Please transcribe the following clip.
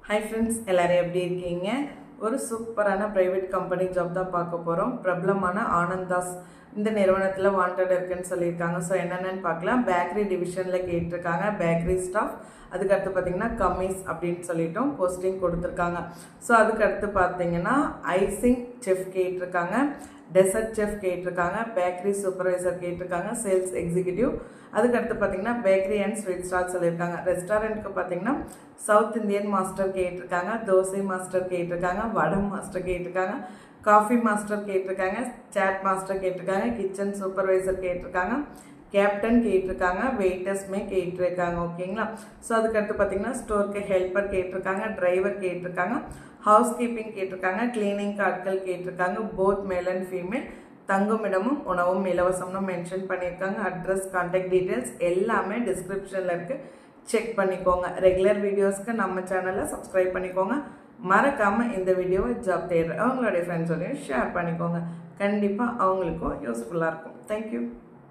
Hi friends, எல்லாரும் எப்படி இருக்கீங்க? ஒரு சூப்பரான பிரைவேட் கம்பெனி ஜாப் தான் பார்க்க போறோம். பிரபலமான ஆனந்தாஸ் இந்த நிறுவனத்துல வாண்டட் இருக்குன்னு சொல்லியிருக்காங்க. ஸோ என்னென்னு பார்க்கலாம். பேக்கரி டிவிஷன்ல கேட்டிருக்காங்க. Bakery staff. அதுக்கு அடுத்து பார்த்தீங்கன்னா கம்மிஸ் அப்படின்னு சொல்லிட்டோம் போஸ்டிங் கொடுத்துருக்காங்க. ஸோ அதுக்கு அடுத்து பார்த்தீங்கன்னா ஐசிங் செஃப் கேட்டிருக்காங்க, டெசர்ட் செஃப் கேட்டிருக்காங்க, பேக்கரி சூப்பர்வைசர் கேட்டிருக்காங்க, சேல்ஸ் எக்ஸிக்யூட்டிவ். அதுக்கடுத்து பார்த்தீங்கன்னா பேக்கரி அண்ட் ஸ்வீட் ஸ்டால் சொல்லியிருக்காங்க. ரெஸ்டாரண்ட்டுக்கு பார்த்தீங்கன்னா சவுத் இந்தியன் மாஸ்டர் கேட்டிருக்காங்க, தோசை மாஸ்டர் கேட்டிருக்காங்க, வடை மாஸ்டர் கேட்டிருக்காங்க, காஃபி மாஸ்டர் கேட்டிருக்காங்க, சாட் மாஸ்டர் கேட்டிருக்காங்க, கிச்சன் சூப்பர்வைசர் கேட்டிருக்காங்க, கேப்டன் கேட்டிருக்காங்க, வெயிட்டர்ஸ்மே கேட்டிருக்காங்க. ஓகேங்களா? ஸோ அதுக்கடுத்து பார்த்தீங்கன்னா ஸ்டோருக்கு ஹெல்ப்பர் கேட்டிருக்காங்க, டிரைவர் கேட்டிருக்காங்க, ஹவுஸ் கீப்பிங் கேட்டிருக்காங்க, கிளீனிங் ஆட்கள் கேட்டிருக்காங்க. Both male and female. தங்குமிடமும் உணவும் இலவசம்னு மென்ஷன் பண்ணியிருக்காங்க. அட்ரஸ், கான்டாக்ட் டீட்டெயில்ஸ் எல்லாமே டிஸ்கிரிப்ஷனில் இருக்குது. செக் பண்ணிக்கோங்க. ரெகுலர் வீடியோஸ்க்கு நம்ம சேனலை சப்ஸ்கிரைப் பண்ணிக்கோங்க. மறக்காமல் இந்த வீடியோவை ஜாப் தேடுற அவங்களுடைய ஃப்ரெண்ட்ஸோடையும் ஷேர் பண்ணிக்கோங்க. கண்டிப்பாக அவங்களுக்கும் யூஸ்ஃபுல்லாக இருக்கும். தேங்க்யூ.